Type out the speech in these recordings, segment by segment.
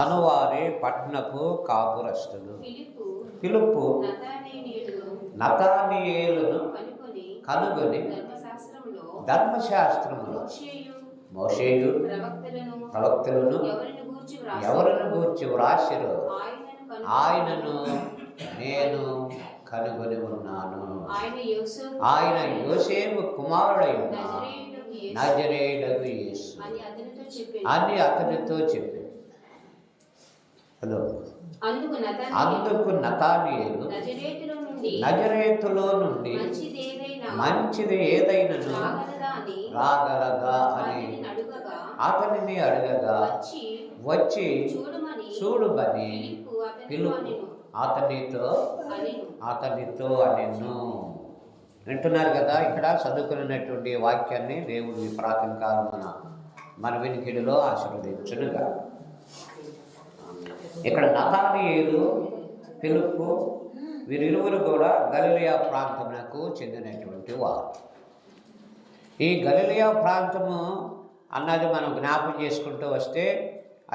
అనువారి పట్నపు కాపురస్తులు పిలుపు నతానియేలును కనుగొని ధర్మశాస్త్రములో మోషేయు ప్రవక్తలను ఎవరిని గూర్చి వ్రాసిరో ఆయనను నేను కనుగొని ఉన్నాను. ఆయన యోసేపు కుమారుడైన నజరేయుడగు యేసు అని అతనితో చెప్పి అందుకు నతానియేలు నజరేతులో నుండి మంచిది ఏదైనను రాగలదా అని అతనిని అడగగా వచ్చి చూడుమని పిలుపు అతనితో అనెను. వింటున్నారు కదా, ఇక్కడ చదువుకున్నటువంటి వాక్యాన్ని దేవుడు ఈ ప్రాచీన కాలమున మన వినికిడిలో ఆశీర్వదించునుగా. ఇక్కడ నతానియేలు, ఫిలిప్పు వీరిరువురు కూడా గలిలయ ప్రాంతమునకు చెందినటువంటి వారు. ఈ గలిలయ ప్రాంతము అన్నది మనం జ్ఞాపకం చేసుకుంటూ వస్తే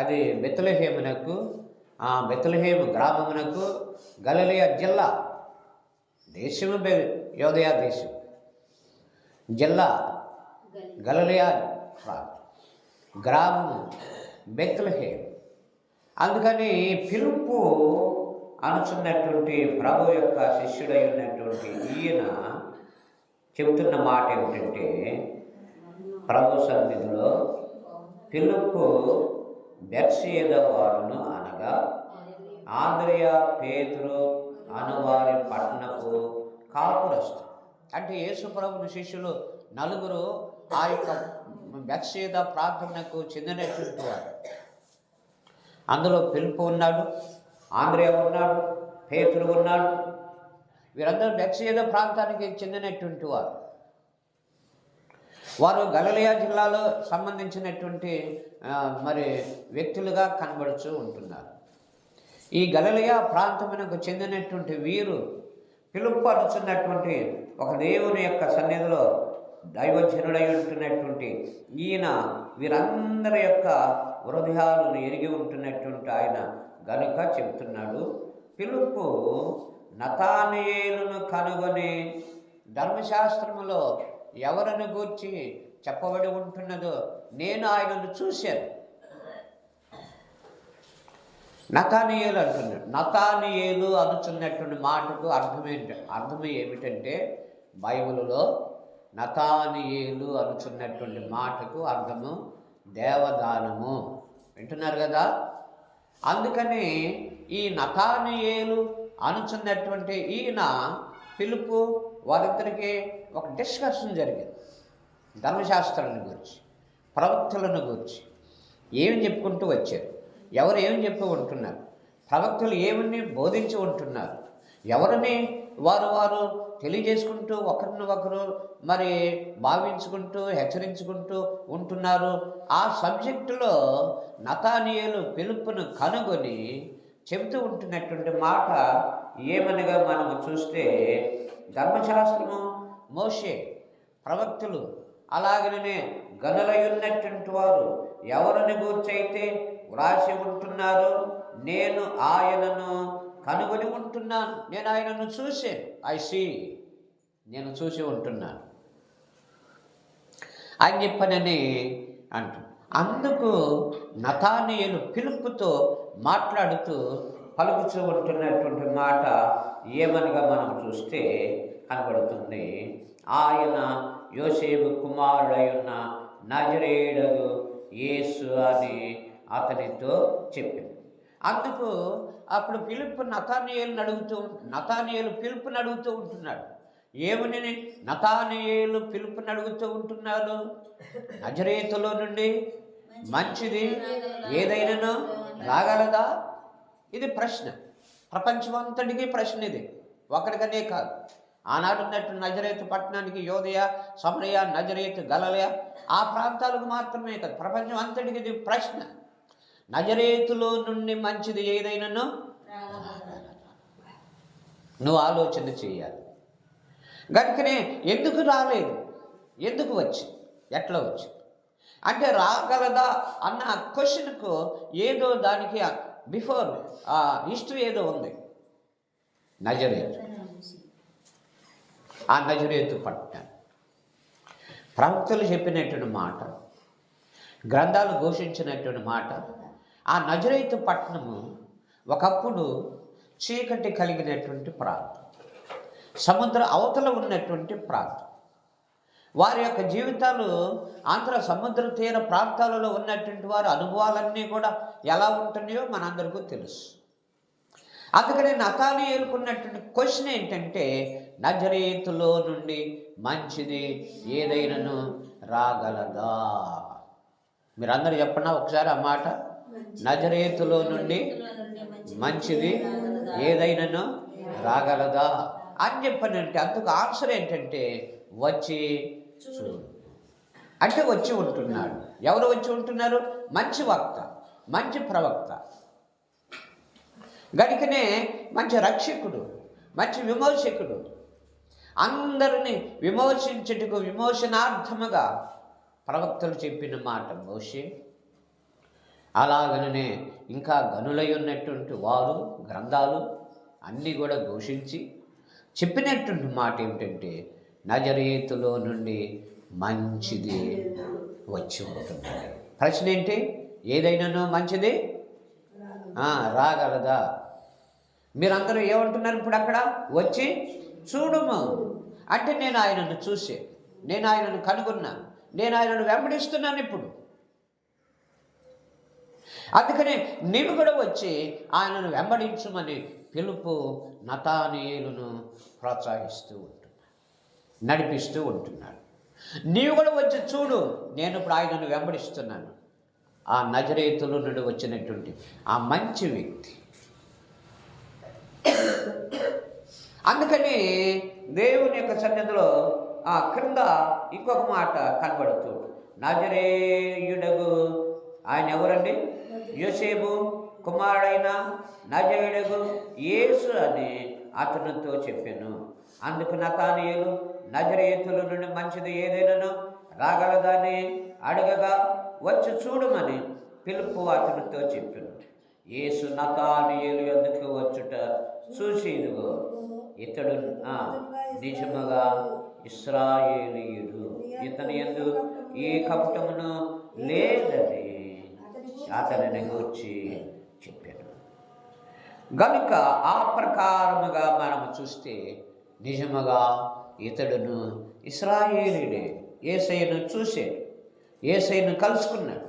అది బెత్లెహేము గ్రామమునకు గలిలయ జిల్లా, దేశము యోదయ దేశం, జిల్లా గలిలయ గ్రామము బెత్లెహేము. అందుకని ఫిలిప్పు అనుచున్నటువంటి ప్రభు యొక్క శిష్యుడై ఉన్నటువంటి ఈయన చెబుతున్న మాట ఏమిటంటే, ప్రభు సన్నిధిలో ఫిలిప్పు బెత్సయిదా వారును అనగా ఆంద్రెయ, పేతురు అనువారి పట్టణపు కాపురస్తు. అంటే యేసు ప్రభుని శిష్యులు నలుగురు ఆ యొక్క బెత్సయిదా ప్రాంతమునకు చెందినటువంటి వారు. అందులో ఫిలిప్పు ఉన్నాడు, ఆంద్రెయ ఉన్నాడు, పేతురు ఉన్నాడు. వీరందరూ బెత్సయిదా ప్రాంతానికి చెందినటువంటి వారు. వారు గలిలయ జిల్లాలో సంబంధించినటువంటి వ్యక్తులుగా కనబడుతూ ఉంటున్నారు. ఈ గలిలయ ప్రాంతమునకు చెందినటువంటి వీరు ఫిలిప్పు అనుచున్నటువంటి ఒక దేవుని యొక్క సన్నిధిలో దైవజనుడై ఉంటున్నటువంటి ఈయన వీరందరి యొక్క హృదయాలను ఎరిగి ఉంటున్నటువంటి ఆయన గనుక చెబుతున్నాడు. ఫిలిప్పు నతానియేలును కనుగొని ధర్మశాస్త్రములో ఎవరిని గూర్చి చెప్పబడి ఉంటున్నదో నేను ఆయనను చూశాను. నతానియేలు అంటున్నాడు. నతానియేలు అనుచున్నటువంటి మాటకు అర్థం ఏమిటంటే, బైబిలులో నతానియేలు అనుచున్నటువంటి మాటకు అర్థము దేవదానము. వింటున్నారు కదా. అందుకని ఈ నతానియేలు అనుచున్నటువంటి ఈయన ఫిలిప్పు వారిద్దరికి ఒక డిస్కషన్ జరిగింది. ధర్మశాస్త్రాన్ని గురించి, ప్రవక్తలను గురించి ఏమి చెప్పుకుంటూ వచ్చారు, ఎవరు ఏమి చెప్పి ఉంటున్నారు, ప్రవక్తలు ఏమని బోధించి ఉంటున్నారు, ఎవరిని వారు తెలియజేసుకుంటూ ఒకరిని ఒకరు భావించుకుంటూ హెచ్చరించుకుంటూ ఉంటున్నారు. ఆ సబ్జెక్టులో నతానియేలు ఫిలిప్పును కనుగొని చెబుతూ ఉంటున్నటువంటి మాట ఏమనగా మనము చూస్తే, ధర్మశాస్త్రము, మోషే, ప్రవక్తలు, అలాగనే గనులై ఉన్నటువంటి వారు ఎవరిని గూర్చైతే వ్రాసి ఉంటున్నారు, నేను ఆయనను కనుగొని ఉంటున్నాను, నేను ఆయనను చూశాను, నేను చూసి ఉంటున్నాను అని చెప్పనని అంటు. అందుకు నతానియేలు ఫిలిప్పుతో మాట్లాడుతూ పలుకుతూ ఉంటున్నటువంటి మాట ఏమనగా మనం చూస్తే కనబడుతుంది. ఆయన యోసేపు కుమారుడై ఉన్న నజరేయుడగు యేసు అని అతనితో చెప్పింది. అందుకు అప్పుడు ఫిలిప్పు నతానియేలు ఫిలిప్పుని అడుగుతూ ఉంటున్నాడు. ఏమని నతానియేలు ఫిలిప్పుని అడుగుతూ ఉంటున్నాడు? నజరేతులో నుండి మంచిది ఏదైనాను రాగలదా? ఇది ప్రశ్న, ప్రపంచమంతటికీ ప్రశ్న. ఇది ఒకరికనే కాదు. ఆనాడున్నట్టు నజరేతు పట్టణానికి యోదయ, సమరయ, నజరేతు, గలిలయ ఆ ప్రాంతాలకు మాత్రమే కాదు, ప్రపంచం అంతటికి ఇది ప్రశ్న. నజరేతులో నుండి మంచిది ఏదైనాను నువ్వు ఆలోచన చేయాలి. కనుకనే ఎందుకు రాలేదు, ఎందుకు వచ్చింది, ఎట్లా వచ్చింది, అంటే రాగలదా అన్న క్వశ్చన్కు ఏదో దానికి బిఫోర్ హిస్టరీ ఏదో ఉంది. నజరేతు, ఆ నజరేతు పట్టణం ప్రవక్తలు చెప్పినటువంటి మాట, గ్రంథాలు ఘోషించినటువంటి మాట. ఆ నజరేతు పట్టణము ఒకప్పుడు చీకటి కలిగినటువంటి ప్రాంతం, సముద్ర అవతల ఉన్నటువంటి ప్రాంతం. వారి యొక్క జీవితాలు ఆంధ్ర సముద్ర తీర ప్రాంతాలలో ఉన్నటువంటి వారి అనుభవాలన్నీ కూడా ఎలా ఉంటున్నాయో మనందరికీ తెలుసు. అందుకని నతానీయేలుకున్నటువంటి క్వశ్చన్ ఏంటంటే, నజరేతులో నుండి మంచిది ఏదైనాను రాగలదా? మీరందరూ చెప్పండి ఒకసారి ఆ మాట. నజరేతులో నుండి మంచిది ఏదైనాను రాగలదా అని చెప్పనంటే అందుకు ఆన్సర్ ఏంటంటే వచ్చి చూడు. అంటే వచ్చి ఉంటున్నాడు. ఎవరు వచ్చి ఉంటున్నారు? మంచి వక్త, మంచి ప్రవక్త, గడికనే మంచి రక్షకుడు, మంచి విమోచకుడు, అందరినీ విమోచించుటకు విమోచనార్థముగా ప్రవక్తలు చెప్పిన మాట మోషే. అలాగనే ఇంకా గనులై ఉన్నటువంటి వారు గ్రంథాలు అన్నీ కూడా ఘోషించి చెప్పినటువంటి మాట ఏమిటంటే, నజరేతులో నుండి మంచిది వచ్చి ఉంటుంది. ప్రశ్న ఏంటి? ఏదైనాను మంచిది రాగలదా? మీరందరూ ఏమంటున్నారు ఇప్పుడు అక్కడ? వచ్చి చూడుము అంటే నేను ఆయనను చూసే, నేను ఆయనను కనుగొన్నాను, నేను ఆయనను వెంబడిస్తున్నాను ఇప్పుడు. అందుకనే నీవు కూడా వచ్చి ఆయనను వెంబడించుమని పిలుపు నతానీయేలును ప్రోత్సహిస్తూ ఉంటున్నాడు, నడిపిస్తూ ఉంటున్నాడు. నీవు కూడా వచ్చి చూడు, నేను ఇప్పుడు ఆయనను వెంబడిస్తున్నాను. ఆ నజరేతులో నుండి వచ్చినటువంటి ఆ మంచి వ్యక్తి. అందుకని దేవుని యొక్క సన్నిధిలో ఆ క్రింద ఇంకొక మాట కనబడుతూ, నజరేయుడగు ఆయన ఎవరండి? యోసేపు కుమారుడైన నజరేయుడగు యేసు అని అతనితో చెప్పాను. అందుకు నతానీయేలు నజరేతుల నుండి మంచిది ఏదైనాను రాగలదని అడగగా వచ్చి చూడమని పిలుపు అతనితో చెప్పాను. యేసు నతానీయేలు ఎందుకు వచ్చుట చూసి, ఇదిగో ఇతడు నిజముగా ఇశ్రాయేలీయుడు, ఇతని యందు ఏ కపటమును లేదని అతనిని గూర్చి చెప్పాను. గనుక ఆ ప్రకారముగా మనం చూస్తే నిజముగా ఇతడును ఇశ్రాయేలీయుడే. యేసయ్యను చూశాడు, యేసయ్యను కలుసుకున్నాడు,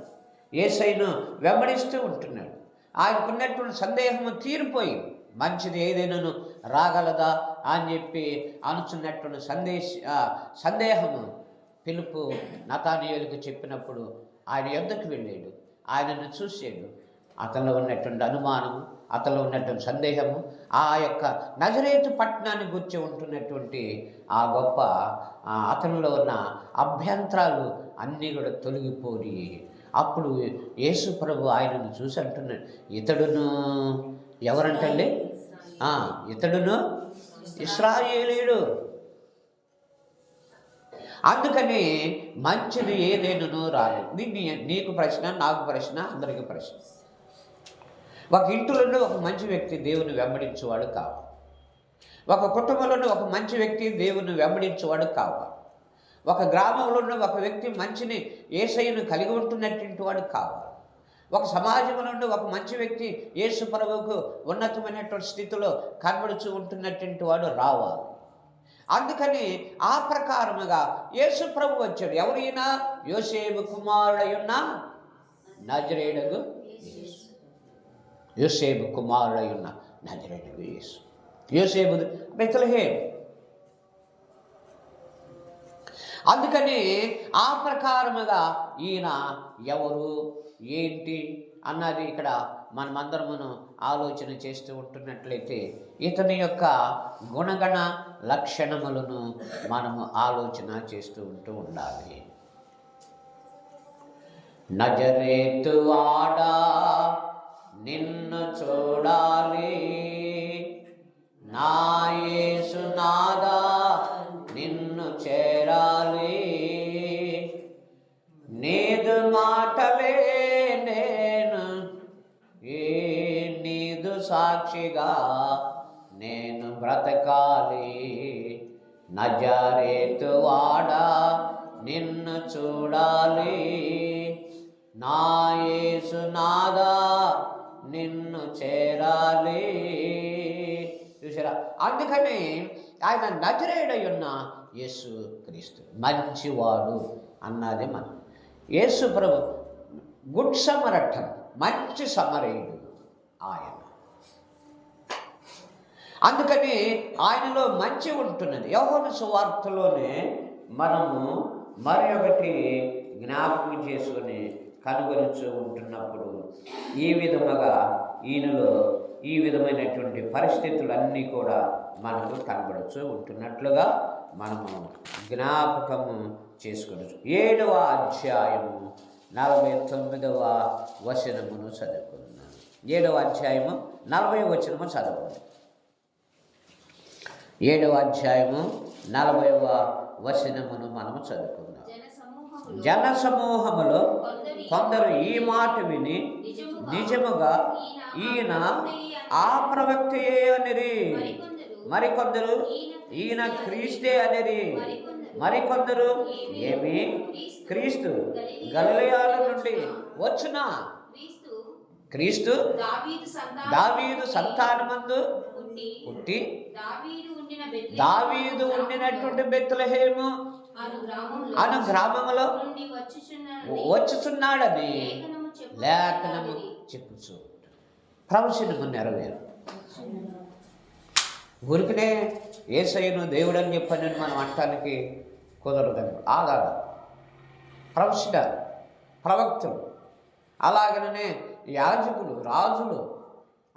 యేసయ్యను వెంబడిస్తూ ఉంటున్నాడు. ఆయనకున్నటువంటి సందేహము తీరిపోయింది. మంచిది ఏదైనాను రాగలదా అని చెప్పి అనుచున్నటువంటి సందేహము పిలుపు నతానీయేలుకు చెప్పినప్పుడు ఆయన యొద్దకు వెళ్ళాడు, ఆయనను చూశాడు. అతనిలో ఉన్నటువంటి అనుమానము, అతనిలో ఉన్నటువంటి సందేహము, ఆ యొక్క నజరేతు పట్టణాన్ని గురించి ఉంటున్నటువంటి ఆ గొప్ప అతనిలో ఉన్న అభ్యంతరాలు అన్నీ కూడా తొలగిపోయి అప్పుడు యేసు ప్రభు ఆయనను చూసి అంటున్నాడు, ఇతడును ఎవరంటండి? ఇతడును ఇశ్రాయేలీయుడు. అందుకని మంచిది ఏదైనాను రాలేదు. నీకు ప్రశ్న, నాకు ప్రశ్న, అందరికీ ప్రశ్న. ఒక ఇంటిలోనే ఒక మంచి వ్యక్తి దేవుని వెంబడించేవాడు కావాలి. ఒక కుటుంబంలోనే ఒక మంచి వ్యక్తి దేవుని వెంబడించేవాడు కావాలి. ఒక గ్రామంలోనే ఒక వ్యక్తి మంచిని యేసయ్యను కలిగి ఉంటున్నటువంటి వాడు కావాలి. ఒక సమాజంలో ఒక మంచి వ్యక్తి యేసు ప్రభువుకు ఉన్నతమైనటువంటి స్థితిలో కనబడుచూ ఉంటున్నటువంటి వాడు రావాలి. అందుకని ఆ ప్రకారముగా యేసు ప్రభు వచ్చాడు. ఎవరైనా? యోసేపు కుమారుడై ఉన్న నజరేయుడగు యేసు. యోసేపు కుమారుడై ఉన్న నజరేయుడగు యేసు. యోసేపు బెత్లెహేము. అందుకని ఆ ప్రకారముగా ఈయన ఎవరు, ఏంటి అన్నది ఇక్కడ మనమందరమును ఆలోచన చేస్తూ ఉంటున్నట్లయితే ఇతని యొక్క గుణగణ లక్షణములను మనము ఆలోచన చేస్తూ ఉండాలి. నజరేతు వాడా నిన్ను చూడాలి, నా యేసు నాదా నిన్ను చేరాలి, నీదు దావీదు సాక్షిగా నేను బ్రతకాలి, నజరేతు వాడా నిన్ను చూడాలి, నా యేసు నాదా నిన్ను చేరాలి. చూసారా? అందుకని ఆయన నజరేయుడై ఉన్న యేసు క్రీస్తు మంచివాడు అన్నది మనం. యేసు ప్రభు గుడ్ సమరటన్, మంచి సమరయుడు ఆయన. అందుకని ఆయనలో మంచి ఉంటున్నది. యోహాను సువార్తలోనే మనము మరి ఒకటి జ్ఞాపకం చేసుకొని కనుగొనుచూ ఉంటున్నప్పుడు ఈ విధముగా ఈయనలో ఈ విధమైనటువంటి పరిస్థితులన్నీ కూడా మనకు కనబడుతూ ఉంటున్నట్లుగా మనము జ్ఞాపకము చేసుకోవచ్చు. 7వ అధ్యాయము 49వ వచనమును చదువుకున్నాను. 7వ అధ్యాయము 40వ వచనము చదవండి. 7వ అధ్యాయము 40వ వచనమును మనము చదువుకుందాం. జన సమూహములో కొందరు ఈ మాట విని నిజముగా ఈయన ఆ ప్రవక్తయే అనిరి, మరికొందరు ఈయన క్రీస్తే అనిరి, మరికొందరు ఏమి క్రీస్తు గలిలయాల నుండి వచ్చునా, క్రీస్తు దావీదు సంతానమందు పుట్టి దావీదు ఉండినటువంటి బెత్లెహేము అను గ్రామములో వచ్చుచున్నాడని లేఖనము చెప్పుచు ప్రవచనము నెరవేరు. ఊరికనే యేసయ్యను దేవుడని చెప్పని మనం అంటానికి కుదరదండి. ఆగాలి. ప్రవచన ప్రవక్తలు, అలాగనే యాజకులు, రాజులు,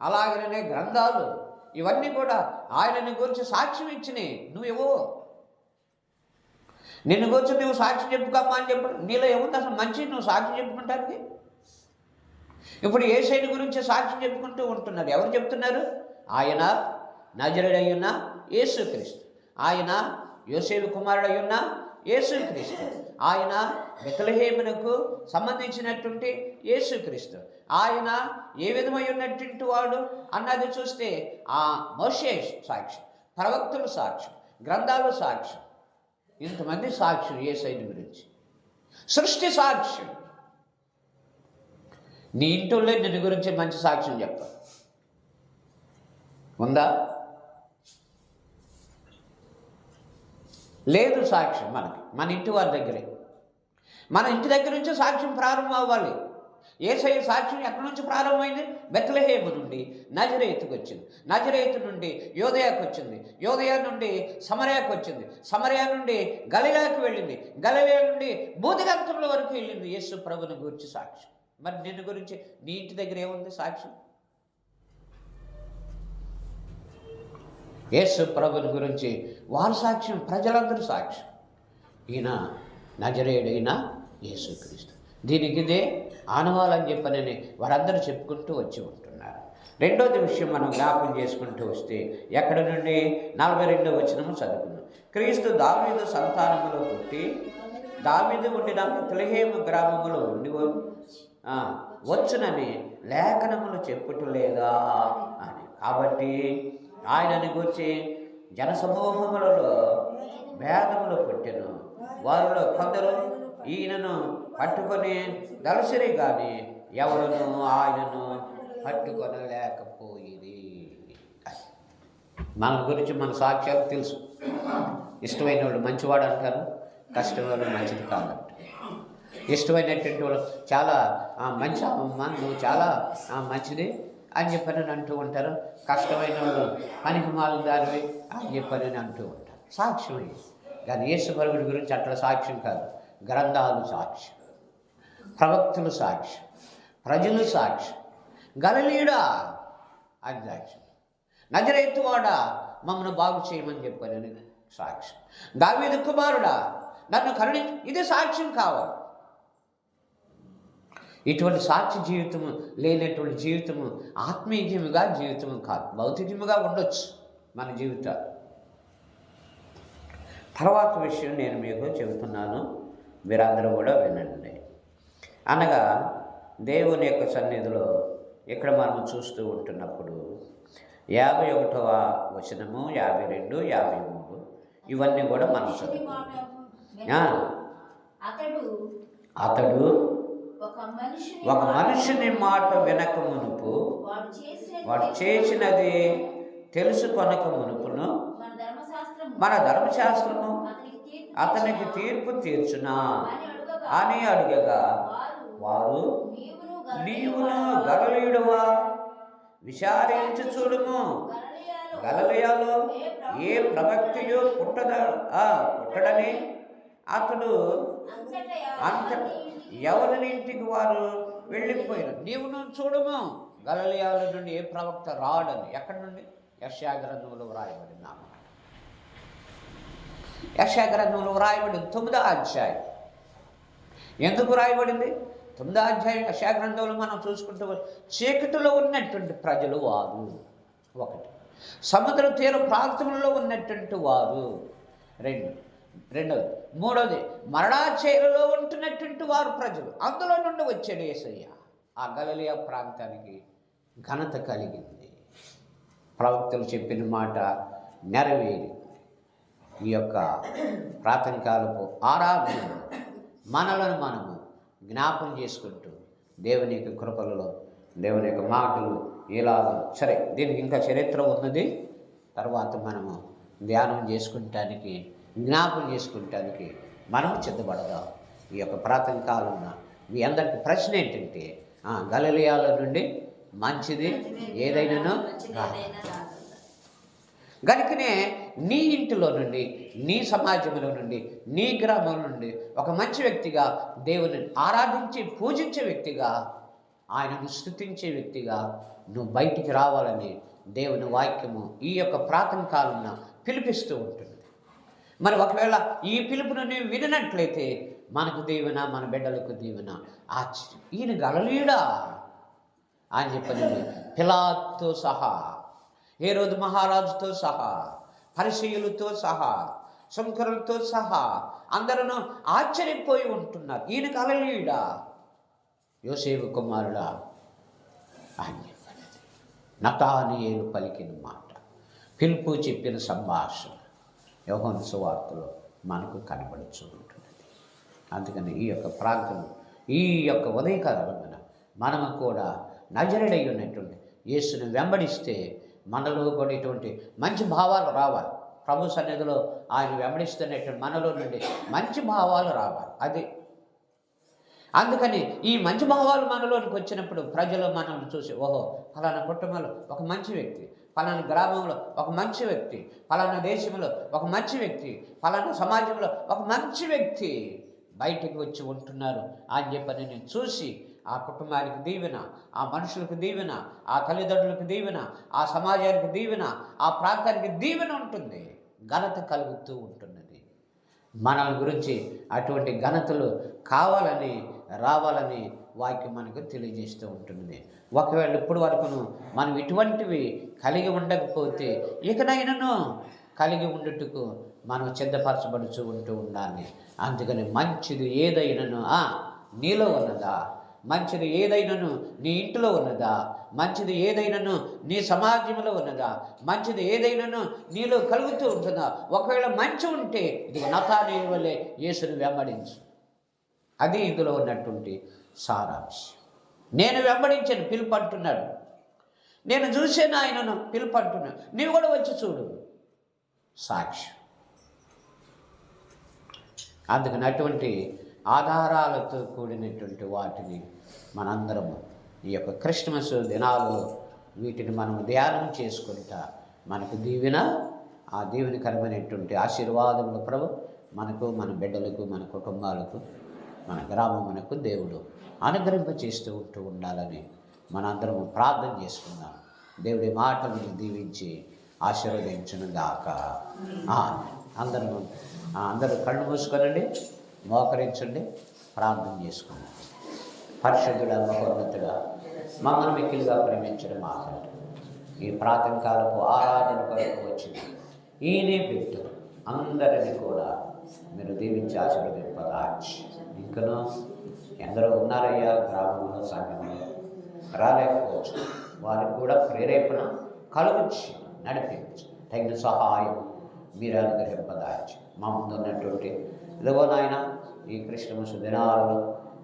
అలాగనే గ్రంథాలు, ఇవన్నీ కూడా ఆయనని గురించి సాక్ష్యం ఇచ్చినాయి. నువ్వేవో నిన్ను గురించి నువ్వు సాక్ష్యం చెప్పుకోమ్మా అని చెప్పు. నీలో ఏముంది అసలు మంచి నువ్వు సాక్ష్యం చెప్పుకుంటానికి? ఇప్పుడు యేసయ్యని గురించి సాక్ష్యం చెప్పుకుంటూ ఉంటున్నారు. ఎవరు చెప్తున్నారు? ఆయన నజరేయుడయ్యున్న యేసుక్రీస్తు, ఆయన యోసేపు కుమారుడయ్యున్న యేసుక్రీస్తు, ఆయన బెత్లెహేమునకు సంబంధించినటువంటి యేసుక్రీస్తు, ఆయన ఏ విధమై ఉన్నటువంటి వాడు అన్నది చూస్తే ఆ మోషే సాక్ష్యం, ప్రవక్తుల సాక్ష్యం, గ్రంథాలు సాక్ష్యం, ఇంతమంది సాక్ష్యం యేసయ్యని గురించి. సృష్టి సాక్ష్యం. నీ ఇంట్లో నిన్ను గురించి మంచి సాక్ష్యం చెప్తా ఉందా? లేదు సాక్ష్యం మనకి. మన ఇంటి వారి దగ్గరే, మన ఇంటి దగ్గర నుంచి సాక్ష్యం ప్రారంభం అవ్వాలి. యేసయ్య సాక్ష్యం ఎక్కడి నుంచి ప్రారంభమైంది? బెత్లెహేము నుండి నజరేతుకు వచ్చింది, నజరేతు నుండి యోదయాకు వచ్చింది, యోదయ నుండి సమరయాకు వచ్చింది, సమరయ నుండి గలిలయకు వెళ్ళింది, గలిలయ నుండి బూదిగంతుల వరకు వెళ్ళింది యేసు ప్రభుని గురించి సాక్ష్యం. మరి నిన్ను గురించి నీ ఇంటి దగ్గర ఏముంది సాక్ష్యం? యేసు ప్రభుని గురించి వారి సాక్ష్యం, ప్రజలందరూ సాక్ష్యం. ఈయన నజరేయుడైన యేసుక్రీస్తు. దీనికి ఇదే ఆనవాలని చెప్పనని వారందరూ చెప్పుకుంటూ వచ్చి ఉంటున్నారు. రెండోది విషయం మనం జ్ఞాపకం చేసుకుంటూ వస్తే ఎక్కడి నుండి 42వ వచనము చదువుకున్నాం. క్రీస్తు దావీదు సంతానములో పుట్టి దావీదు ఉండిన బెత్లెహేము గ్రామములో ఉండి వచ్చునని లేఖనములు చెప్పుటలేదా అని. కాబట్టి ఆయనని గురించి జనసమూహములలో భేదములు పుట్టెను. వారిలో కొందరు ఈయనను పట్టుకొని దలసిరి కానీ ఎవరును ఆయనను పట్టుకొనలేకపోయింది. మన గురించి మన సాక్ష్యాలు తెలుసు. ఇష్టమైన వాళ్ళు మంచివాడు అంటారు, కష్టమైన మంచిది కాదంటారు. ఇష్టమైనటువంటి వాళ్ళు చాలా మంచి నువ్వు చాలా మంచిది అని చెప్పని అంటూ ఉంటారు. కష్టమైన వాళ్ళు పనికి మాలు దానివి అని చెప్పని అంటూ ఉంటారు. సాక్ష్యం ఇది. కానీ యేసు ప్రభువుడి గురించి అట్లా సాక్ష్యం కాదు. గ్రంథాలు సాక్ష్యం, ప్రవక్తులు సాక్ష్యం, ప్రజలు సాక్ష్యం, గలిలయుడా అని సాక్ష్యం, నజరేతువాడా మమ్మల్ని బాగు చేయమని చెప్పని సాక్ష్యం, దావీదు కుమారుడా నన్ను కరుణి, ఇది సాక్ష్యం కావాలి. ఇటువంటి సాక్షి జీవితము లేనటువంటి జీవితము ఆత్మీయముగా జీవితము కాదు, భౌతికముగా ఉండొచ్చు మన జీవితాలు. తర్వాత విషయం నేను మీకు చెబుతున్నాను, మీరందరూ కూడా వినండి. అనగా దేవుని యొక్క సన్నిధిలో ఇక్కడ మనం చూస్తూ ఉంటున్నప్పుడు 51వ వచనము, 52, 53 ఇవన్నీ కూడా మనం చదువుతాం. అతడు ఒక మనుషుని మాట వినక మునుపు, వాడు చేసినది తెలుసుకొనక మునుపును మన ధర్మశాస్త్రము అతనికి తీర్పు తీర్చునా అని అడుగగా, వారు నీవును గలిలయుడవా, విచారించి చూడుము, గలిలయలో ఏ ప్రవక్తయు పుట్టడని అతడు ఎవరి ఇంటికి వారు వెళ్ళిపోయారు. నీవును చూడుము, గలిలయలో నుండి ఏ ప్రవక్త రాడని. ఎక్కడి నుండి? యెషయా గ్రంథంలో వ్రాయబడింది అన్నమాట. యెషయా గ్రంథంలో వ్రాయబడింది 9వ అధ్యాయం. ఎందుకు వ్రాయబడింది? 9వ అధ్యాయం యెషయా గ్రంథంలో మనం చూసుకుంటూ చీకటిలో ఉన్నటువంటి ప్రజలు వారు ఒకటి, సముద్ర తీర ప్రాంతంలో ఉన్నటువంటి వారు రెండవది, మూడవది మరణాచేరులో ఉంటున్నటువంటి వారు ప్రజలు. అందులో నుండి వచ్చాడు యేసయ్య. ఆ గలిలయ ప్రాంతానికి ఘనత కలిగింది. ప్రవక్తలు చెప్పిన మాట నెరవేరి ఈ యొక్క ప్రాతకాలపు ఆరాధన మనలను మనము జ్ఞాపం చేసుకుంటూ దేవుని యొక్క కృపలలో, దేవుని యొక్క మాటలు ఇలాగ సరే, దీనికి ఇంకా చరిత్ర ఉన్నది. తర్వాత మనము ధ్యానం చేసుకుంటానికి, జ్ఞాపం చేసుకుంటానికి మనము సిద్ధపడదాం. ఈ యొక్క ప్రాతన కాలంలో మీ అందరికి ప్రశ్న ఏంటంటే, గలిలయలో నుండి మంచిది ఏదైనానో గనుకనే నీ ఇంటిలో నుండి, నీ సమాజంలో నుండి, నీ గ్రామం నుండి ఒక మంచి వ్యక్తిగా, దేవుని ఆరాధించి పూజించే వ్యక్తిగా, ఆయనను స్తుతించే వ్యక్తిగా నువ్వు బయటికి రావాలని దేవుని వాక్యము ఈ యొక్క ప్రాతన కాలంలో పిలిపిస్తూ ఉంటుంది. మరి ఒకవేళ ఈ పిలుపును నీవు వినట్లయితే మనకు దీవెన, మన బిడ్డలకు దీవెన. ఆశ్చర్యం, ఈయన గలిలయుడా అని చెప్పని పిలాతుతో సహా, హేరోదు మహారాజుతో సహా, పరిసయ్యులతో సహా, శంకరులతో సహా అందరూ ఆశ్చర్యపోయి ఉంటున్నారు. ఈయన గలిలయుడా, యోసేపు కుమారుడా అని చెప్పినది నతానీయేలు పలికిన మాట, పిలుపు చెప్పిన సంభాషణ యోహాను సువార్తలో మనకు కనబడుతూ ఉంటున్నది. అందుకని ఈ యొక్క ప్రాంతం, ఈ యొక్క ఉదయకాలమైన మనము కూడా నజరుడై ఉన్నటువంటి యేసుని వెంబడిస్తే మనలో కూడా ఇటువంటి మంచి భావాలు రావాలి. ప్రభు సన్నిధిలో ఆయన వెంబడిస్తున్నటువంటి మనలో నుండి మంచి భావాలు రావాలి. అది అందుకని ఈ మంచి భావాలు మనలోనికి వచ్చినప్పుడు ప్రజలు మనల్ని చూసి, ఓహో ఫలానా కుటుంబంలో ఒక మంచి వ్యక్తి, ఫలానా గ్రామంలో ఒక మంచి వ్యక్తి, ఫలానా దేశంలో ఒక మంచి వ్యక్తి, ఫలానా సమాజంలో ఒక మంచి వ్యక్తి బయటికి వచ్చి ఉంటున్నారు అని చెప్పని నేను చూసి ఆ కుటుంబానికి దీవెన, ఆ మనుషులకు దీవెన, ఆ తల్లిదండ్రులకు దీవెన, ఆ సమాజానికి దీవెన, ఆ ప్రాంతానికి దీవెన ఉంటుంది, ఘనత కలుగుతూ ఉంటున్నది. మనల గురించి అటువంటి ఘనతలు కావాలని, రావాలని వాక్యం మనకు తెలియజేస్తూ ఉంటుంది. ఒకవేళ ఇప్పుడు వరకును మనం ఇటువంటివి కలిగి ఉండకపోతే ఇకనైనాను కలిగి ఉండుటకు మనం సిద్ధపరచబడుతూ ఉంటూ ఉండాలి. అందుకని మంచిది ఏదైనాను నీలో ఉన్నదా, మంచిది ఏదైనాను నీ ఇంటిలో ఉన్నదా, మంచిది ఏదైనాను నీ సమాజంలో ఉన్నదా, మంచిది ఏదైనాను నీలో కలుగుతూ ఉంటుందా? ఒకవేళ మంచి ఉంటే ఇది నతానీయేలు వలె యేసుని వెంబడించు. అది ఇందులో ఉన్నటువంటి సారాంశం. నేను వెంబడించాను, పిలుపు అంటున్నాడు. నేను చూసాను ఆయనను, పిలుపు అంటున్నాడు. నీవు కూడా వచ్చి చూడు, సాక్ష్యం. అందుకని అటువంటి ఆధారాలతో కూడినటువంటి వాటిని మనందరము ఈ యొక్క క్రిస్మస్ దినాలలో వీటిని మనం ధ్యానం చేసుకుంటా మనకు దీవెన, ఆ దీవెనకరమైనటువంటి ఆశీర్వాదములు ప్రభు మనకు, మన బిడ్డలకు, మన కుటుంబాలకు, మన గ్రామమునకు దేవుడు అనుగ్రహింప చేస్తూ ఉండాలని మనందరము ప్రార్థన చేసుకుందాం. దేవుడి మాటలను దీవించి ఆశీర్వదించును గాక. అందరూ కళ్ళు మూసుకొనండి, మోకరించండి, ప్రార్థన చేసుకోండి. పరిశుద్ధుడా, మహోన్నతుడా, మమ్మల్ని మిక్కిలిగా ప్రేమించిన మాట్లాడు ఈ ప్రాతన కాలపు ఆరాధన కొరకు వచ్చింది ఈయనే పెట్టు అందరినీ కూడా మీరు దీవించి ఆశీర్వదింపదాచి. ఇంకనూ ఎందరో ఉన్నారయ్యా గ్రామంలో, సంఘంలో రాలేకపోవచ్చు, వారికి కూడా ప్రేరేపణ కలుగుచ్చి నడిపించి తగిన సహాయం మీరు అనుగ్రహింపదాచి మా ముందున్నటువంటి ఇదిగో నాయన ఈ క్రిస్టమస్ దినాలలో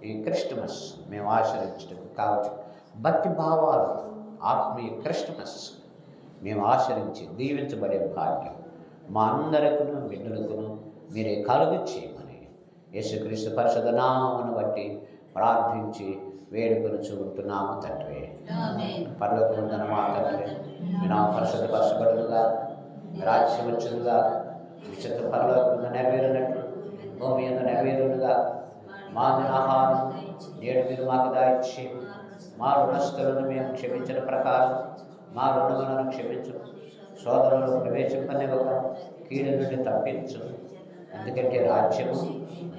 ఈ క్రిస్టమస్ మేము ఆచరించడానికి కావచ్చు భక్తి భావాలు ఆత్మీయ క్రిస్టమస్ మేము ఆచరించి దీవించబడే భాగ్యం మా అందరికీ బిడ్డలకును మీరే కలుగు చేయమని యేసుక్రీస్తు పరిశుద్ధ నామమును బట్టి ప్రార్థించి వేడుకను చూపుతున్నాము తండ్రి. పరలోకమందున్న మా తండ్రి, మీ నామం పరిశుద్ధపరచబడునుగా, మీ రాజ్యం వచ్చునుగా, మీ చిత్త పరలోకమందు నెరవేరినట్లు భూమి యందు నెరవేరునుగా. మా ఆహారం నేడు మీరు మాకు దాయిచ్చి మా రుణస్థులను మేము క్షమించిన ప్రకారం మా రుణములను క్షమించు, సోదరులను ప్రవేశింపనివ్వక కీడు నుండి తప్పించు. ఎందుకంటే రాజ్యము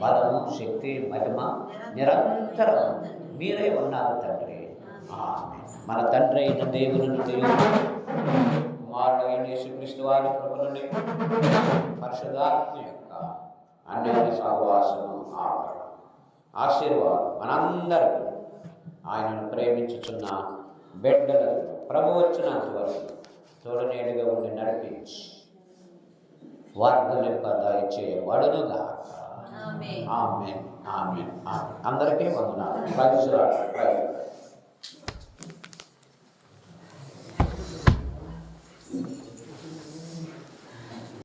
బలము శక్తి మహిమ నిరంతరం మీరే ఉన్నారు తండ్రి. మన తండ్రి అయిన దేవుని నుండి కుమారుడు అయిన యేసుక్రీస్తు వారి కృప నుండి పరిశుద్ధాత్మ యొక్క అన్యోన్య సహవాసము ఆశీర్వాదం మనందరికీ ఆయనను ప్రేమించుచున్న బిడ్డలకు ప్రభు వచ్చినంత వరకు తోడనేడుగా ఉండి నడిపించి వర్ధలింపదయచేయబడునుగా. ఆమేన్ ఆమేన్ ఆమేన్. అందరికీ వందనాలు. Praise lord.